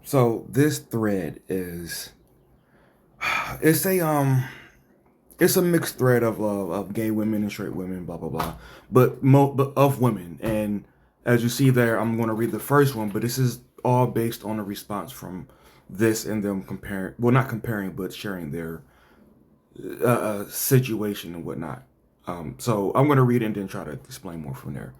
So this thread is it's a mixed thread of gay women and straight women, blah blah blah, but of women. And as you see there, I'm going to read the first one, but this is all based on a response from this and them comparing, well, not comparing, but sharing their situation and whatnot. So I'm going to read it and then try to explain more from there.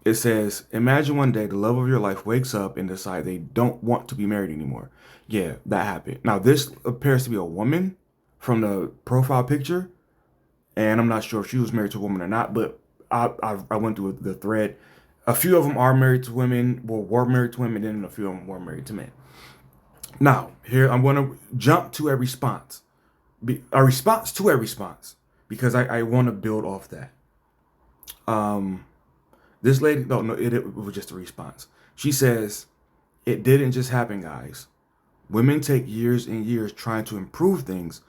It says, imagine one day the love of your life wakes up and decide they don't want to be married anymore. Yeah, that happened. Now, this appears to be a woman from the profile picture, and I'm not sure if she was married to a woman or not, but I went through the thread. A few of them are married to women, well, were married to women, and a few of them were married to men. Now, here I'm going to jump to a response. A response to a response, because I want to build off that. Um, This lady, no, it was just a response. She says, it didn't just happen, guys. Women take years and years trying to improve things,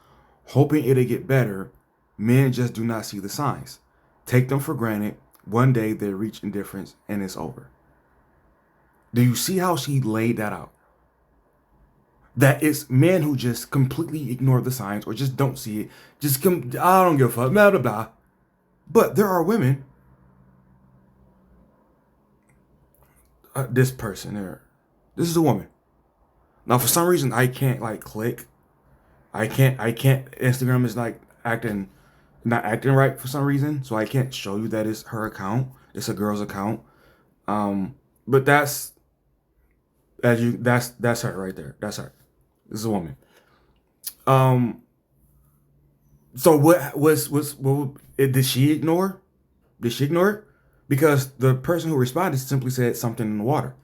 hoping it'll get better. Men just do not see the signs. Take them for granted. One day they reach indifference and it's over. Do you see how she laid that out? That it's men who just completely ignore the signs or just don't see it. I don't give a fuck, blah, blah, blah. But there are women, this person there, this is a woman. Now, for some reason, I can't like click. I can't. Instagram is like not acting right for some reason, so I can't show you that it's her account. It's a girl's account. But that's her right there. That's her. This is a woman. Um, so did she ignore? Did she ignore it? Because the person who responded simply said something in the water.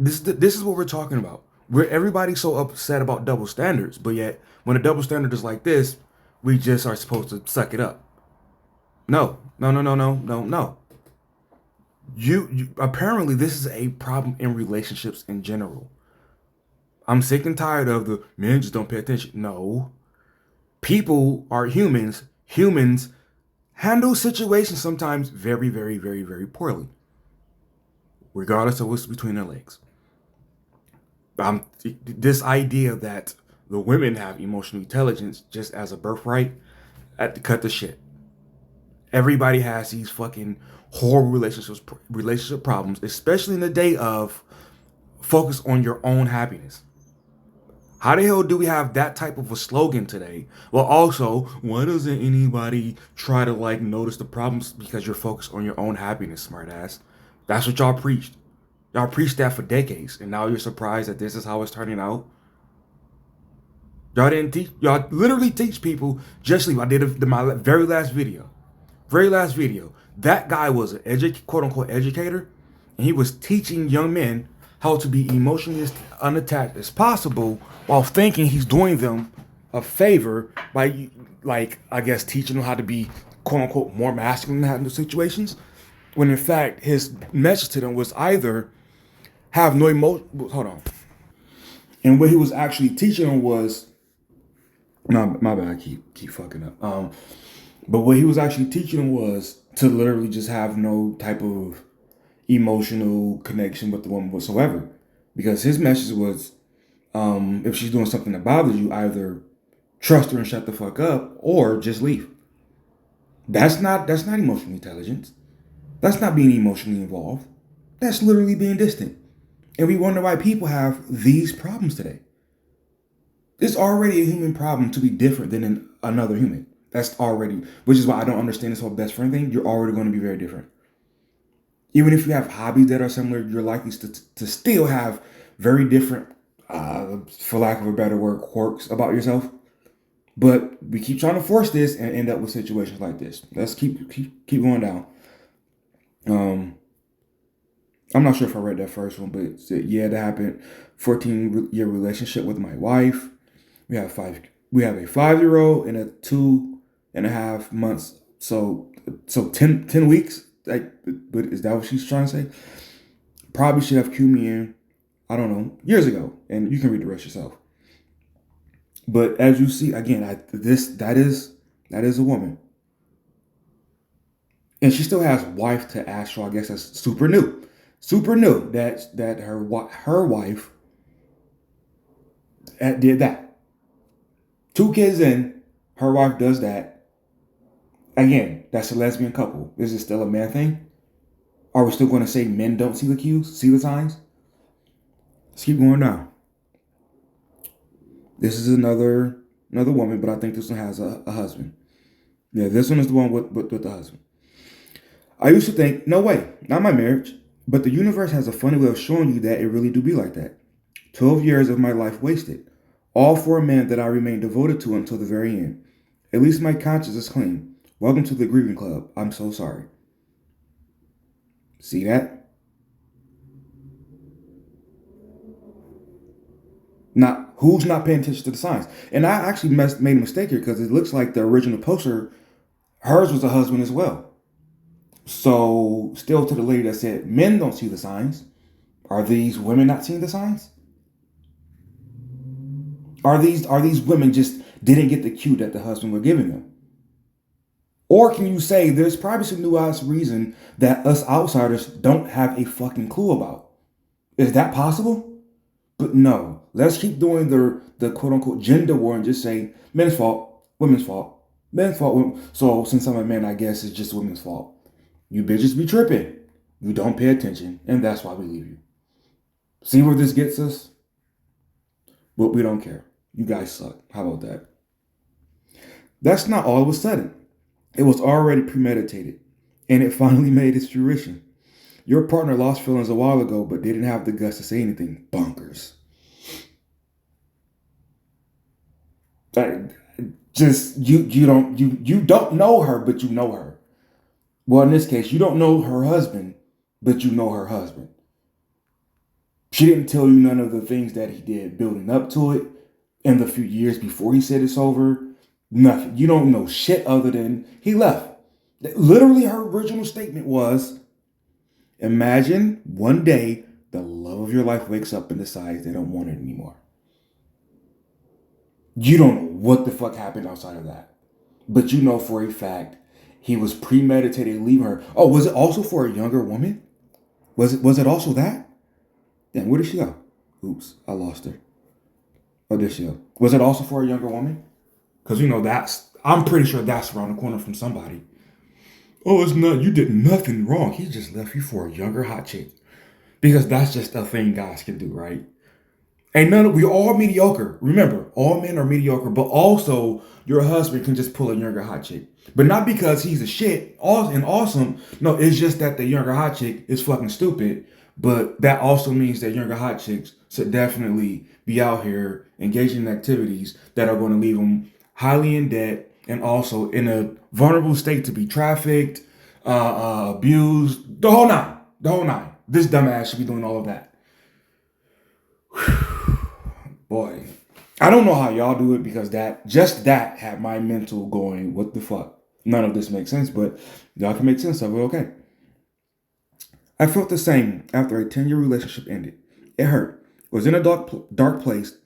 This is what we're talking about. Where everybody's so upset about double standards, but yet when a double standard is like this, we just are supposed to suck it up. No, no, no, no, no, no, no. You apparently this is a problem in relationships in general. I'm sick and tired of the men just don't pay attention. No, people are humans. Humans handle situations sometimes very, very, very, very poorly, regardless of what's between their legs. This idea that the women have emotional intelligence just as a birthright, cut the shit. Everybody has these fucking horrible relationship problems, especially in the day of focus on your own happiness. How the hell do we have that type of a slogan today? Well, also, why doesn't anybody try to like notice the problems because you're focused on your own happiness, smartass? That's what y'all preached. Y'all preached that for decades, and now you're surprised that this is how it's turning out. Y'all didn't teach. Y'all literally teach people. Just leave. I did my very last video. Very last video. That guy was an quote unquote educator, and he was teaching young men how to be emotionally as unattached as possible while thinking he's doing them a favor by, like, I guess, teaching them how to be quote unquote more masculine in those situations. When in fact, his message to them was either have no emotion. Hold on. And what he was actually teaching them was, no, my bad. I keep fucking up. But what he was actually teaching them was to literally just have no type of emotional connection with the woman whatsoever, because his message was, if she's doing something that bothers you, either trust her and shut the fuck up, or just leave. That's not emotional intelligence. That's not being emotionally involved. That's literally being distant. And we wonder why people have these problems today. It's already a human problem to be different than another human. That's already, which is why I don't understand this whole best friend thing. You're already going to be very different. Even if you have hobbies that are similar, you're likely to still have very different, for lack of a better word, quirks about yourself. But we keep trying to force this and end up with situations like this. Let's keep going down. I'm not sure if I read that first one, but it said, yeah, that happened. 14-year relationship with my wife. We have a 5-year-old and a 2.5 months. So 10 weeks. Like, but is that what she's trying to say? Probably should have cued me in, I don't know, years ago, and you can read the rest yourself. But as you see, again, that is a woman, and she still has wife to ask. So I guess that's super new. Super new that her wife did that. 2 kids in, her wife does that. Again, that's a lesbian couple. Is it still a man thing? Are we still going to say men don't see the cues, see the signs? Let's keep going down. This is another woman, but I think this one has a husband. Yeah, this one is the one with the husband. I used to think, no way, not my marriage. But the universe has a funny way of showing you that it really do be like that. 12 years of my life wasted. All for a man that I remained devoted to until the very end. At least my conscience is clean. Welcome to the grieving club. I'm so sorry. See that? Not who's not paying attention to the signs. And I actually made a mistake here because it looks like the original poster, hers was a husband as well. So still to the lady that said men don't see the signs. Are these women not seeing the signs? Are these women just didn't get the cue that the husband was giving them? Or can you say there's probably some nuanced reason that us outsiders don't have a fucking clue about? Is that possible? But no, let's keep doing the quote unquote gender war and just say men's fault, women's fault, men's fault. So since I'm a man, I guess it's just women's fault. You bitches be tripping. You don't pay attention, and that's why we leave you. See where this gets us? But we don't care. You guys suck. How about that? That's not all of a sudden. It was already premeditated, and it finally made its fruition. Your partner lost feelings a while ago, but didn't have the guts to say anything. Bonkers. Like, just you don't know her, but you know her. Well, in this case, you don't know her husband, but you know her husband. She didn't tell you none of the things that he did building up to it in the few years before he said it's over. Nothing. You don't know shit other than he left. Literally, her original statement was, imagine one day the love of your life wakes up and decides they don't want it anymore. You don't know what the fuck happened outside of that. But you know for a fact he was premeditated leaving her. Oh, was it also for a younger woman? Was it also that? Then where did she go? Oops, I lost her. Oh, there she go. Was it also for a younger woman? Because I'm pretty sure that's around the corner from somebody. Oh, it's not. You did nothing wrong. He just left you for a younger hot chick. Because that's just a thing guys can do, right? And we all mediocre. Remember, all men are mediocre, but also your husband can just pull a younger hot chick. But not because he's a shit and awesome. No, it's just that the younger hot chick is fucking stupid. But that also means that younger hot chicks should definitely be out here engaging in activities that are going to leave them highly in debt and also in a vulnerable state to be trafficked, abused, the whole nine. The whole nine. This dumbass should be doing all of that. Boy, I don't know how y'all do it because that had my mental going, what the fuck? None of this makes sense, but y'all can make sense of it, okay? I felt the same after a 10-year relationship ended. It hurt. Was in a dark place.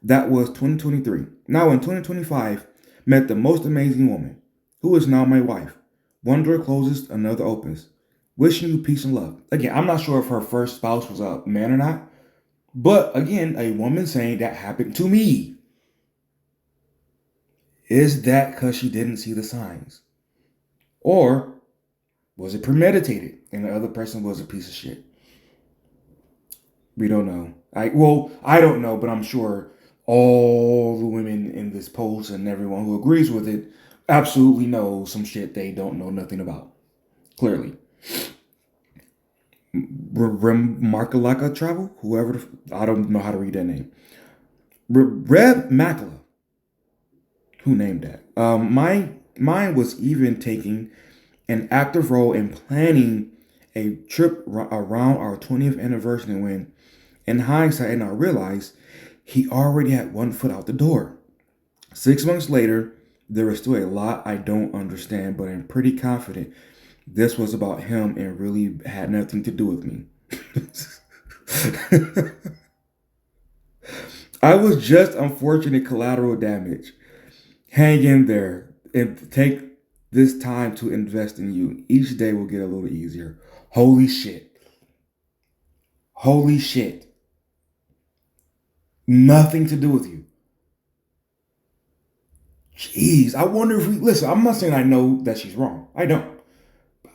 That was 2023. Now in 2025, met the most amazing woman, who is now my wife. One door closes, another opens. Wishing you peace and love. Again, I'm not sure if her first spouse was a man or not, but again, a woman saying that happened to me. Is that because she didn't see the signs? Or was it premeditated and the other person was a piece of shit? We don't know. I don't know, but I'm sure all the women in this post and everyone who agrees with it absolutely knows some shit they don't know nothing about. Clearly. Remarkalaka Travel? Whoever, I don't know how to read that name. Reb Makala. Who named that? Mine was even taking an active role in planning a trip around our 20th anniversary when, in hindsight, and I realized he already had one foot out the door. 6 months later, there is still a lot I don't understand, but I'm pretty confident this was about him and really had nothing to do with me. I was just unfortunate collateral damage. Hang in there and take this time to invest in you. Each day will get a little easier. Holy shit. Holy shit. Nothing to do with you. Jeez, I wonder if we listen. I'm not saying I know that she's wrong. I don't.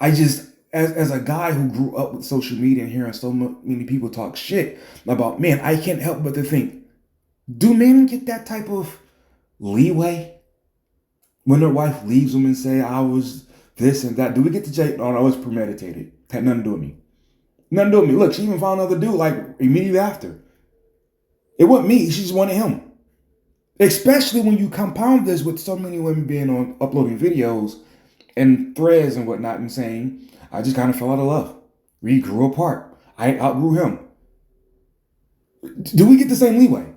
I just, as a guy who grew up with social media and hearing so many people talk shit about men, I can't help but to think, do men get that type of leeway when their wife leaves them and say, I was this and that? Do we get to say, oh, no, it was premeditated? Had nothing to do with me. Nothing to do with me. Look, she even found another dude like immediately after. It wasn't me. She just wanted him. Especially when you compound this with so many women being on uploading videos and threads and whatnot and saying, I just kind of fell out of love. We grew apart. I outgrew him. Do we get the same leeway?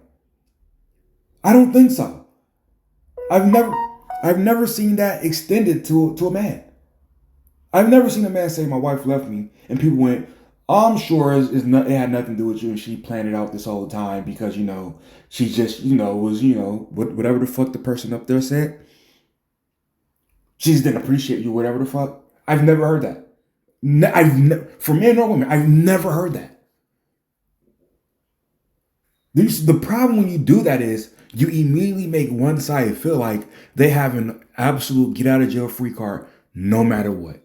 I don't think so. I've never seen that extended to a man. I've never seen a man say my wife left me and people went, oh, I'm sure it had nothing to do with you and she planned it out this whole time because, she just, was, whatever the fuck the person up there said. She just didn't appreciate you, whatever the fuck. I've never heard that. For men or women, I've never heard that. The problem when you do that is you immediately make one side feel like they have an absolute get out of jail free card no matter what.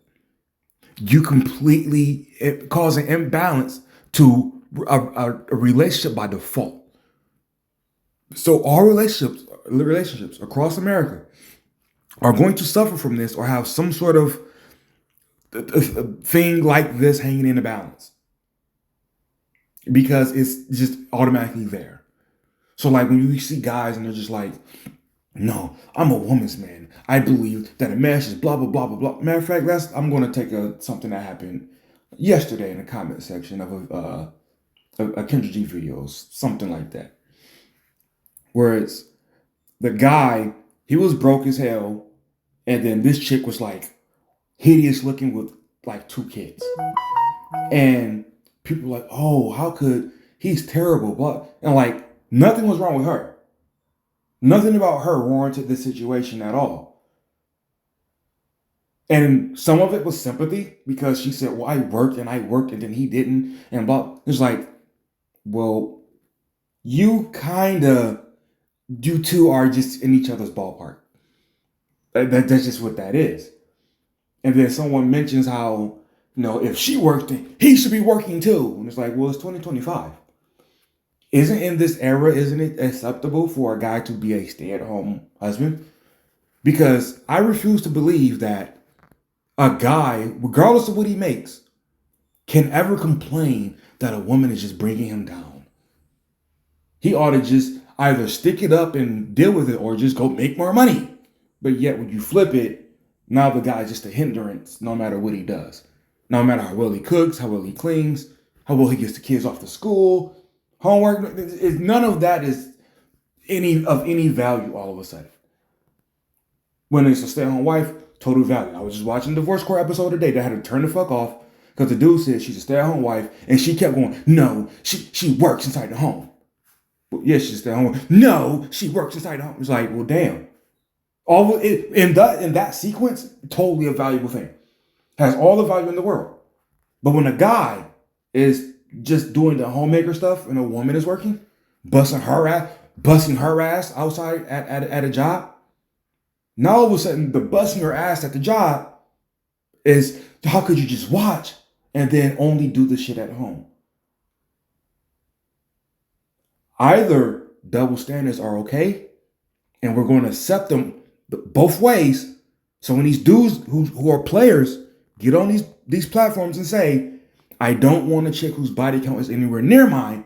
You completely cause an imbalance to a relationship by default. So all relationships across America are going to suffer from this or have some sort of thing like this hanging in the balance because it's just automatically there. So like when you see guys and they're just like, no, I'm a woman's man. I believe that a man is blah, blah, blah, blah, blah. Matter of fact, I'm going to take something that happened yesterday in the comment section of a Kendra G videos, something like that. Whereas the guy, he was broke as hell. And then this chick was like hideous looking with like 2 kids. And people were like, oh, how could, he's terrible. But, and like nothing was wrong with her. Nothing about her warranted this situation at all. And some of it was sympathy because she said, well, I worked and then he didn't. And blah. It's like, well, you two are just in each other's ballpark. That's just what that is. And then someone mentions how, if she worked, he should be working too. And it's like, well, it's 2025. Isn't it acceptable for a guy to be a stay-at-home husband? Because I refuse to believe that a guy, regardless of what he makes, can ever complain that a woman is just bringing him down. He ought to just either stick it up and deal with it or just go make more money. But yet when you flip it, now the guy's just a hindrance no matter what he does. No matter how well he cooks, how well he cleans, how well he gets the kids off to school, homework, none of that is of any value all of a sudden. When it's a stay-at-home wife, total value. I was just watching the Divorce Court episode today that had to turn the fuck off because the dude said she's a stay-at-home wife and she kept going, no, she works inside the home. Well, yes, she's a stay-at-home wife. No, she works inside the home. It's like, well, damn. All in that sequence, totally a valuable thing. Has all the value in the world. But when a guy is just doing the homemaker stuff and a woman is working, busting her ass outside at a job, now all of a sudden the busting her ass at the job is, how could you just watch and then only do the shit at home? Either double standards are okay and we're going to accept them both ways. So when these dudes who are players get on these platforms and say, I don't want a chick whose body count is anywhere near mine,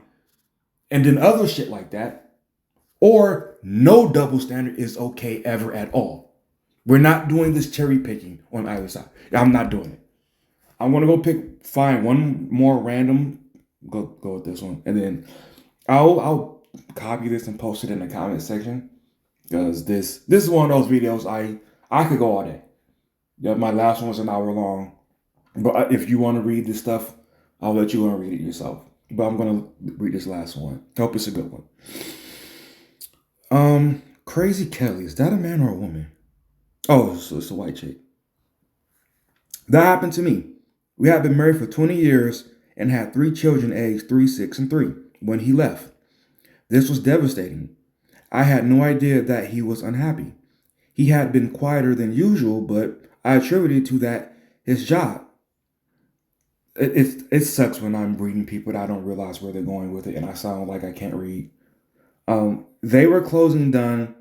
and then other shit like that, or no double standard is okay ever at all. We're not doing this cherry picking on either side. I'm not doing it. I'm gonna go find one more random, go with this one, and then I'll copy this and post it in the comment section. Because this is one of those videos I could go all day. Yeah, my last one was an hour long. But if you want to read this stuff, I'll let you go and read it yourself. But I'm going to read this last one. I hope it's a good one. Crazy Kelly. Is that a man or a woman? Oh, it's a white chick. That happened to me. We had been married for 20 years and had 3 children aged 3, 6, and 3 when he left. This was devastating. I had no idea that he was unhappy. He had been quieter than usual, but I attributed to that his job. It sucks when I'm reading people that I don't realize where they're going with it, and I sound like I can't read. They were closing down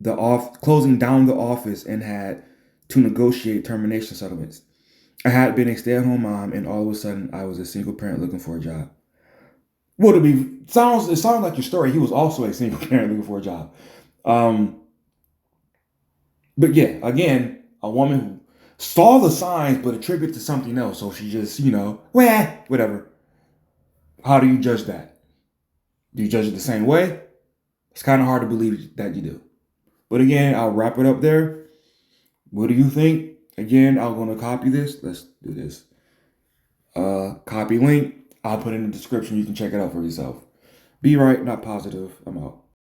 the office and had to negotiate termination settlements. I had been a stay-at-home mom, and all of a sudden, I was a single parent looking for a job. Well, it sounds like your story. He was also a single parent looking for a job. Um, but yeah, again, a woman who saw the signs but attributed to something else. So she just, whatever. How do you judge that? Do you judge it the same way? It's kind of hard to believe that you do. But again, I'll wrap it up there. What do you think? Again, I'm going to copy this. Let's do this. Copy link. I'll put it in the description. You can check it out for yourself. Be right, not positive. I'm out.